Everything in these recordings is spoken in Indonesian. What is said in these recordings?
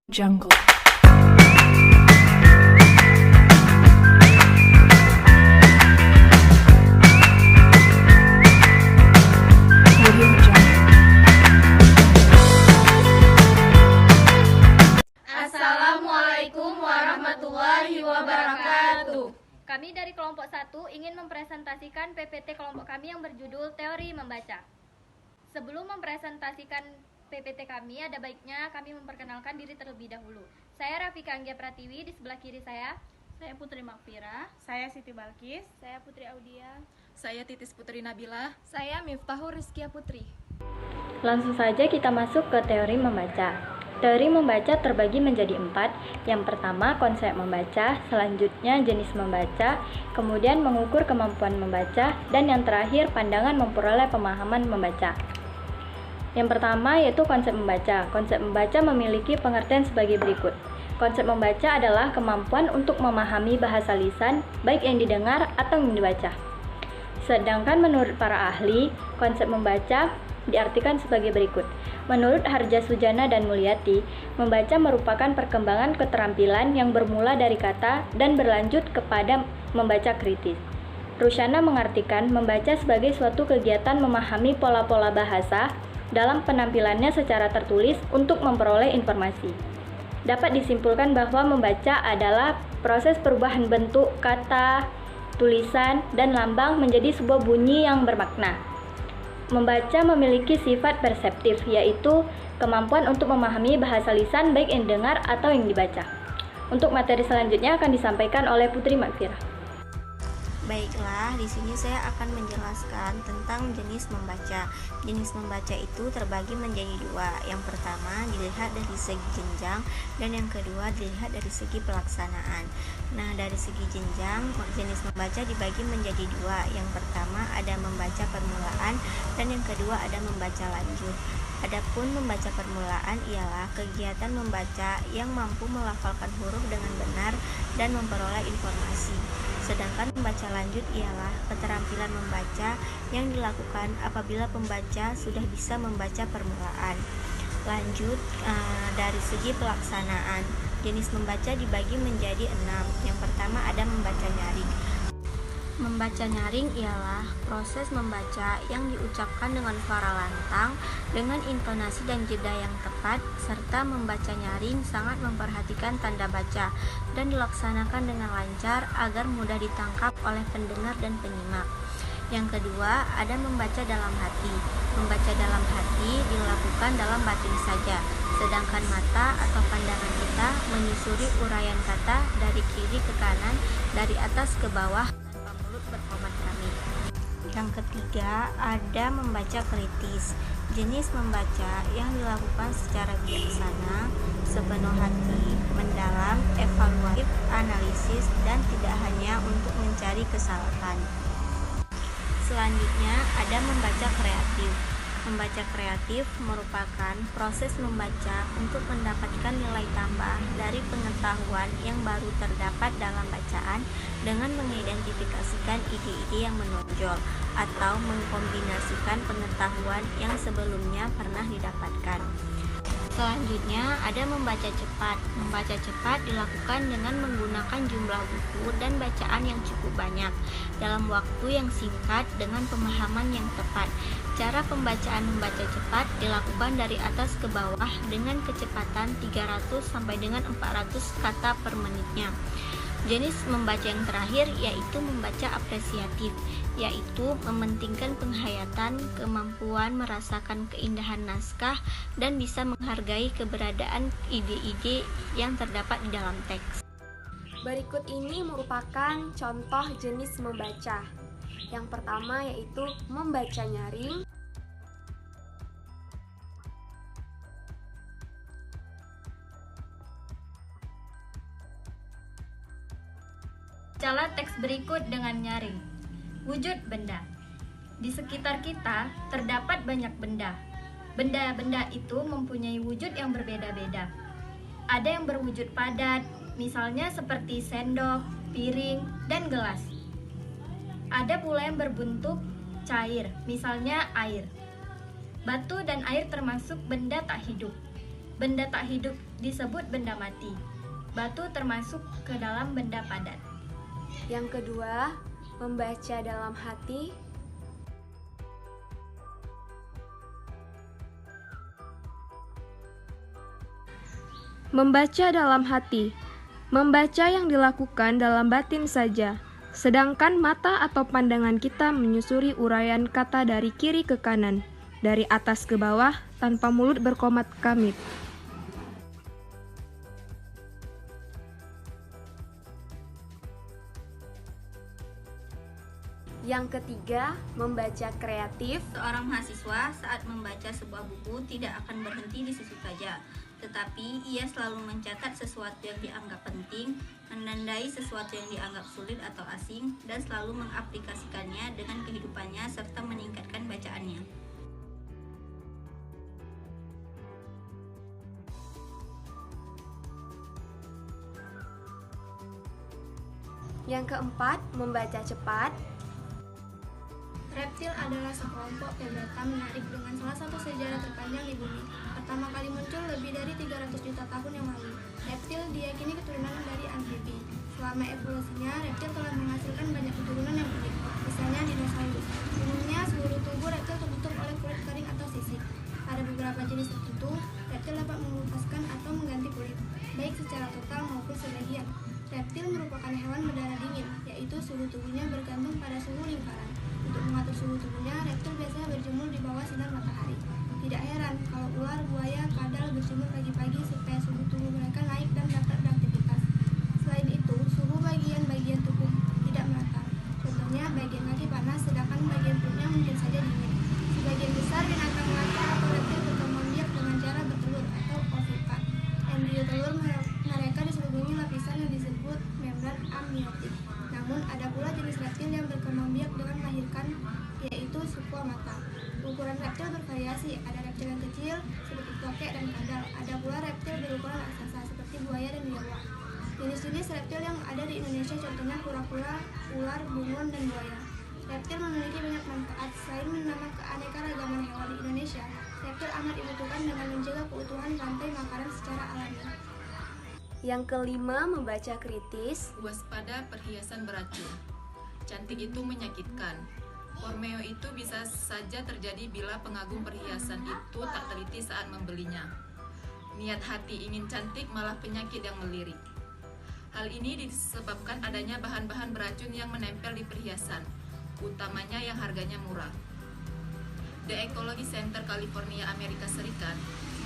Jungle. Audio Jungle. Assalamualaikum warahmatullahi wabarakatuh. Kami dari kelompok 1 ingin mempresentasikan PPT kelompok kami yang berjudul Teori Membaca. Sebelum mempresentasikan PPT kami, ada baiknya kami memperkenalkan diri terlebih dahulu. Saya Rafika Anggia Pratiwi, di sebelah kiri saya Putri Makfira. Saya Siti Balkis. Saya Putri Audia. Saya Titis Putri Nabila. Saya Miftahur Rizkia Putri. Langsung saja kita masuk ke teori membaca. Teori membaca terbagi menjadi 4. Yang pertama, konsep membaca, selanjutnya jenis membaca, kemudian mengukur kemampuan membaca, dan yang terakhir, pandangan memperoleh pemahaman membaca. Yang pertama yaitu konsep membaca. Konsep membaca memiliki pengertian sebagai berikut. Konsep membaca adalah kemampuan untuk memahami bahasa lisan, baik yang didengar atau yang dibaca. Sedangkan menurut para ahli, konsep membaca diartikan sebagai berikut. Menurut Harja Sujana dan Mulyati, membaca merupakan perkembangan keterampilan yang bermula dari kata dan berlanjut kepada membaca kritis. Rusyana mengartikan membaca sebagai suatu kegiatan memahami pola-pola bahasa dalam penampilannya secara tertulis untuk memperoleh informasi. Dapat disimpulkan bahwa membaca adalah proses perubahan bentuk kata, tulisan, dan lambang menjadi sebuah bunyi yang bermakna. Membaca memiliki sifat perseptif, yaitu kemampuan untuk memahami bahasa lisan baik yang didengar atau yang dibaca. Untuk materi selanjutnya akan disampaikan oleh Putri Makfira. Baiklah, di sini saya akan menjelaskan tentang jenis membaca. Jenis membaca itu terbagi menjadi 2. Yang pertama dilihat dari segi jenjang dan yang kedua dilihat dari segi pelaksanaan. Nah, dari segi jenjang, jenis membaca dibagi menjadi 2. Yang pertama ada membaca permulaan dan yang kedua ada membaca lanjut. Adapun membaca permulaan ialah kegiatan membaca yang mampu melafalkan huruf dengan benar dan memperoleh informasi. Sedangkan membaca lanjut ialah keterampilan membaca yang dilakukan apabila pembaca sudah bisa membaca permulaan. Lanjut, dari segi pelaksanaan, jenis membaca dibagi menjadi 6. Yang pertama ada membaca nyaring. Membaca nyaring ialah proses membaca yang diucapkan dengan suara lantang, dengan intonasi dan jeda yang tepat, serta membaca nyaring sangat memperhatikan tanda baca dan dilaksanakan dengan lancar agar mudah ditangkap oleh pendengar dan penyimak. Yang kedua, ada membaca dalam hati. Membaca dalam hati dilakukan dalam batin saja, sedangkan mata atau pandangan kita menyusuri uraian kata dari kiri ke kanan, dari atas ke bawah, berkomat kami. Yang ketiga, ada membaca kritis. Jenis membaca yang dilakukan secara bijaksana, sepenuh hati, mendalam, evaluatif, analisis, dan tidak hanya untuk mencari kesalahan. Selanjutnya, ada membaca kreatif. Membaca kreatif merupakan proses membaca untuk mendapatkan nilai tambah dari pengetahuan yang baru terdapat dalam bacaan dengan mengidentifikasikan ide-ide yang menonjol atau mengkombinasikan pengetahuan yang sebelumnya pernah didapatkan. Selanjutnya ada membaca cepat. Membaca cepat dilakukan dengan menggunakan jumlah buku dan bacaan yang cukup banyak dalam waktu yang singkat dengan pemahaman yang tepat. Cara pembacaan membaca cepat dilakukan dari atas ke bawah dengan kecepatan 300 sampai dengan 400 kata per menitnya. Jenis membaca yang terakhir yaitu membaca apresiatif, yaitu mementingkan penghayatan, kemampuan merasakan keindahan naskah, dan bisa menghargai keberadaan ide-ide yang terdapat di dalam teks. Berikut ini merupakan contoh jenis membaca. Yang pertama yaitu membaca nyaring. Bacalah teks berikut dengan nyaring. Wujud benda. Di sekitar kita terdapat banyak benda. Benda-benda itu mempunyai wujud yang berbeda-beda. Ada yang berwujud padat, misalnya seperti sendok, piring, dan gelas. Ada pula yang berbentuk cair, misalnya air. Batu dan air termasuk benda tak hidup. Benda tak hidup disebut benda mati. Batu termasuk ke dalam benda padat. Yang kedua, membaca dalam hati. Membaca dalam hati. Membaca yang dilakukan dalam batin saja. Sedangkan mata atau pandangan kita menyusuri uraian kata dari kiri ke kanan, dari atas ke bawah, tanpa mulut berkomat kamit. Yang ketiga, membaca kreatif. Seorang mahasiswa saat membaca sebuah buku tidak akan berhenti di situ saja, tetapi ia selalu mencatat sesuatu yang dianggap penting, menandai sesuatu yang dianggap sulit atau asing, dan selalu mengaplikasikannya dengan kehidupannya serta meningkatkan bacaannya. Yang keempat, membaca cepat. Reptil adalah sekelompok primata menarik dengan salah satu sejarah terpanjang di bumi. Pertama kali muncul lebih dari 300 juta tahun yang lalu. Reptil diyakini keturunan dari amfibi. Selama evolusinya, reptil telah menghasilkan banyak keturunan yang unik, misalnya dinosaurus. Umumnya, seluruh tubuh reptil tertutup oleh kulit kering atau sisik. Pada beberapa jenis tertentu, reptil dapat melepaskan atau mengganti kulit, baik secara total maupun sebagian. Reptil merupakan hewan berdarah dingin, yaitu suhu tubuhnya bergantung pada suhu lingkaran. Untuk mengatur suhu tubuhnya, reptil biasanya berjemur di bawah sinar matahari. Tidak heran kalau ular, buaya, kadal berjemur pagi-pagi supaya suhu tubuh mereka naik dan dapat beraktivitas. Selain itu, suhu bagian-bagian tubuh tidak merata. Contohnya, bagian kaki panas, sedangkan bagian perutnya mungkin saja dingin. Sebagian besar binatang melata atau reptil berkembang biak dengan cara bertelur atau ovipa. Embrio telur mereka diselimuti lapisan yang disebut membran amniotik. Namun, ada pula jenis reptil yang berkembang biak dengan melahirkan, yaitu squamata. Ukuran reptil bervariasi, ada reptil yang kecil, seperti tokek dan kadal. Ada pula reptil berukuran raksasa, seperti buaya dan biawak. Jenis-jenis reptil yang ada di Indonesia contohnya kura-kura, ular, bunglon, dan buaya. Reptil memiliki banyak manfaat. Selain menambah keanekaragaman hewan di Indonesia, reptil amat dibutuhkan dengan menjaga keutuhan rantai makanan secara alami. Yang kelima, membaca kritis. Waspada perhiasan beracun. Cantik itu menyakitkan. Borneo itu bisa saja terjadi bila pengagum perhiasan itu tak teliti saat membelinya. Niat hati ingin cantik malah penyakit yang melirik. Hal ini disebabkan adanya bahan-bahan beracun yang menempel di perhiasan, utamanya yang harganya murah. The Ecology Center California, Amerika Serikat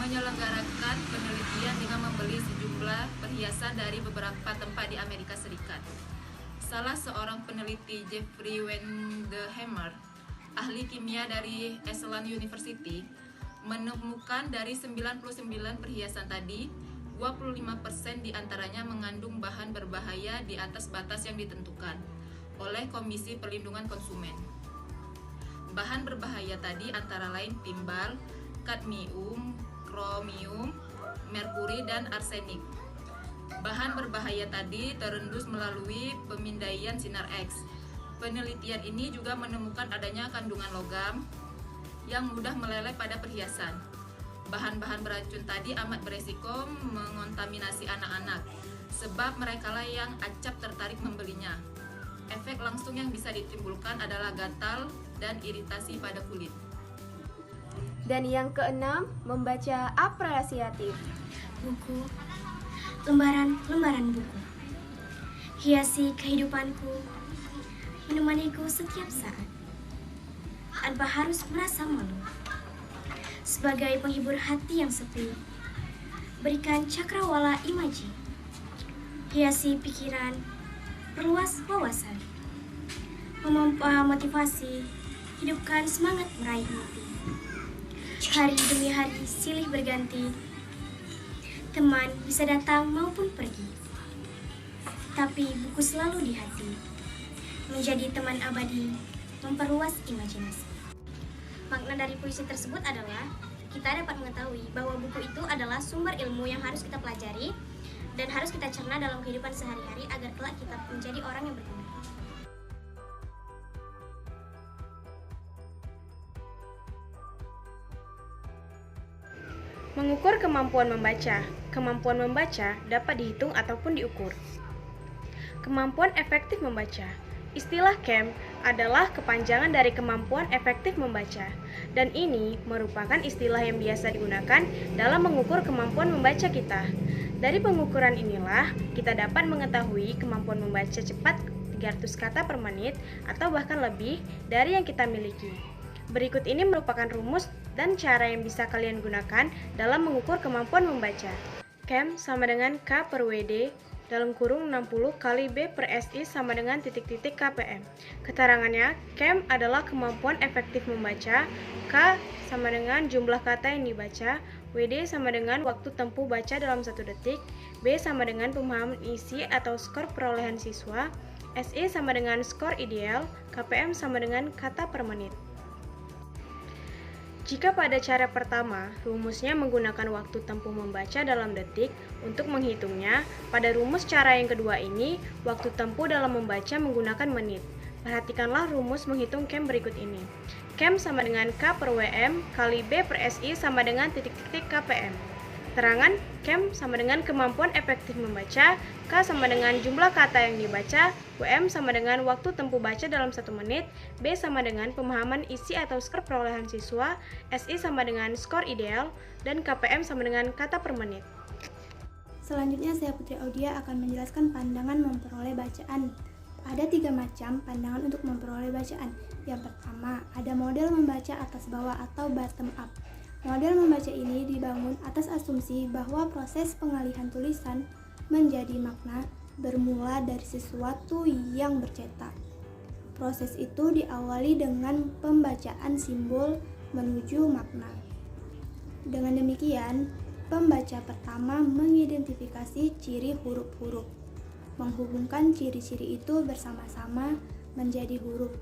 menyelenggarakan penelitian dengan membeli sejumlah perhiasan dari beberapa tempat di Amerika Serikat. Salah seorang peneliti, Jeffrey Wendehammer, ahli kimia dari Esalen University, menemukan dari 99 perhiasan tadi, 25% diantaranya mengandung bahan berbahaya di atas batas yang ditentukan oleh Komisi Perlindungan Konsumen. Bahan berbahaya tadi antara lain timbal, kadmium, kromium, merkuri, dan arsenik. Bahan berbahaya tadi terendus melalui pemindaian sinar X. Penelitian ini juga menemukan adanya kandungan logam yang mudah meleleh pada perhiasan. Bahan-bahan beracun tadi amat beresiko mengontaminasi anak-anak, sebab merekalah yang acap tertarik membelinya. Efek langsung yang bisa ditimbulkan adalah gatal dan iritasi pada kulit. Dan yang keenam, membaca apresiatif. Buku, lembaran-lembaran buku, hiasi kehidupanku, menemaniku setiap saat, tanpa harus merasa malu. Sebagai penghibur hati yang sepi, berikan cakrawala imaji, hiasi pikiran, perluas wawasan, memompa motivasi, hidupkan semangat meraih mimpi. Hari demi hari silih berganti, teman bisa datang maupun pergi, tapi buku selalu di hati, menjadi teman abadi, memperluas imajinasi. Makna dari puisi tersebut adalah kita dapat mengetahui bahwa buku itu adalah sumber ilmu yang harus kita pelajari dan harus kita cerna dalam kehidupan sehari-hari agar kelak kita menjadi orang yang berguna. Mengukur kemampuan membaca. Kemampuan membaca dapat dihitung ataupun diukur. Kemampuan efektif membaca. Istilah KEM adalah kepanjangan dari kemampuan efektif membaca, dan ini merupakan istilah yang biasa digunakan dalam mengukur kemampuan membaca kita. Dari pengukuran inilah, kita dapat mengetahui kemampuan membaca cepat 300 kata per menit atau bahkan lebih dari yang kita miliki. Berikut ini merupakan rumus dan cara yang bisa kalian gunakan dalam mengukur kemampuan membaca. KEM sama dengan K per WD dalam kurung 60 kali B per SI sama dengan titik-titik KPM. Keterangannya, KEM adalah kemampuan efektif membaca, K sama dengan jumlah kata yang dibaca, WD sama dengan waktu tempuh baca dalam 1 detik, B sama dengan pemahaman isi atau skor perolehan siswa, SI sama dengan skor ideal, KPM sama dengan kata per menit. Jika pada cara pertama, rumusnya menggunakan waktu tempuh membaca dalam detik untuk menghitungnya, pada rumus cara yang kedua ini, waktu tempuh dalam membaca menggunakan menit. Perhatikanlah rumus menghitung KEM berikut ini. KEM sama dengan K per WM kali B per SI sama dengan titik-titik KPM. Keterangan, KEM sama dengan kemampuan efektif membaca, K sama dengan jumlah kata yang dibaca, WM sama dengan waktu tempuh baca dalam 1 menit, B sama dengan pemahaman isi atau skor perolehan siswa, SI sama dengan skor ideal, dan KPM sama dengan kata per menit. Selanjutnya saya Putri Audia akan menjelaskan pandangan memperoleh bacaan. Ada 3 macam pandangan untuk memperoleh bacaan. Yang pertama, ada model membaca atas bawah atau bottom up. Model membaca ini dibangun atas asumsi bahwa proses pengalihan tulisan menjadi makna bermula dari sesuatu yang bercetak. Proses itu diawali dengan pembacaan simbol menuju makna. Dengan demikian, pembaca pertama mengidentifikasi ciri huruf-huruf, menghubungkan ciri-ciri itu bersama-sama menjadi huruf,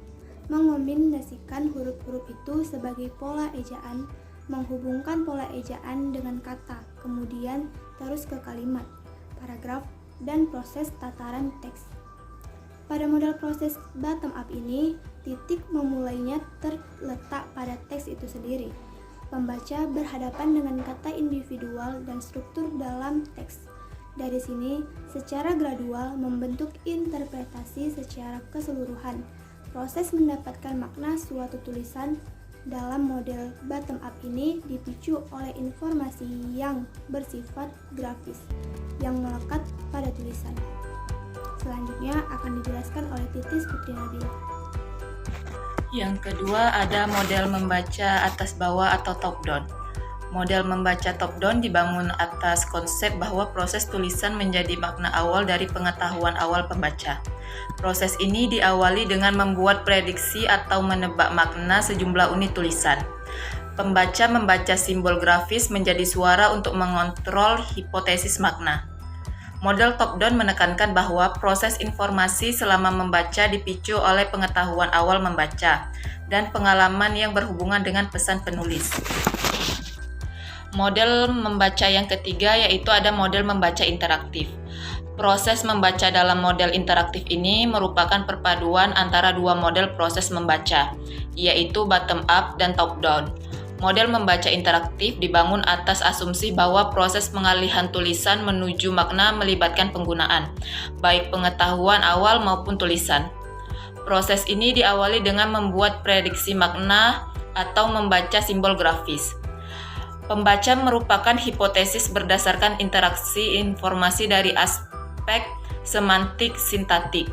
mengombinasikan huruf-huruf itu sebagai pola ejaan, menghubungkan pola ejaan dengan kata, kemudian terus ke kalimat, paragraf, dan proses tataran teks. Pada model proses bottom up ini, titik memulainya terletak pada teks itu sendiri. Pembaca berhadapan dengan kata individual dan struktur dalam teks. Dari sini, secara gradual membentuk interpretasi secara keseluruhan. Proses mendapatkan makna suatu tulisan dalam model bottom up ini dipicu oleh informasi yang bersifat grafis yang melekat pada tulisan. Selanjutnya akan dijelaskan oleh Titis Putri Nabila. Yang kedua ada model membaca atas bawah atau top down. Model membaca top down dibangun atas konsep bahwa proses tulisan menjadi makna awal dari pengetahuan awal pembaca. Proses ini diawali dengan membuat prediksi atau menebak makna sejumlah unit tulisan. Pembaca membaca simbol grafis menjadi suara untuk mengontrol hipotesis makna. Model top down menekankan bahwa proses informasi selama membaca dipicu oleh pengetahuan awal membaca dan pengalaman yang berhubungan dengan pesan penulis. Model membaca yang ketiga yaitu ada model membaca interaktif. Proses membaca dalam model interaktif ini merupakan perpaduan antara dua model proses membaca, yaitu bottom up dan top down. Model membaca interaktif dibangun atas asumsi bahwa proses pengalihan tulisan menuju makna melibatkan penggunaan, baik pengetahuan awal maupun tulisan. Proses ini diawali dengan membuat prediksi makna atau membaca simbol grafis. Pembaca merupakan hipotesis berdasarkan interaksi informasi dari aspek semantik sintaktik.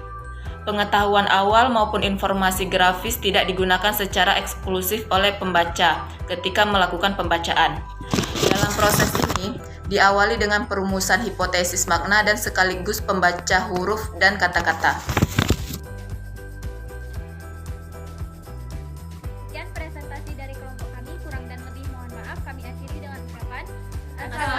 Pengetahuan awal maupun informasi grafis tidak digunakan secara eksklusif oleh pembaca ketika melakukan pembacaan. Dalam proses ini, diawali dengan perumusan hipotesis makna dan sekaligus pembaca huruf dan kata-kata. Sekian presentasi dari kelompok kami, kurang dan lebih mohon maaf. Kami akhiri dengan ucapan Assalamualaikum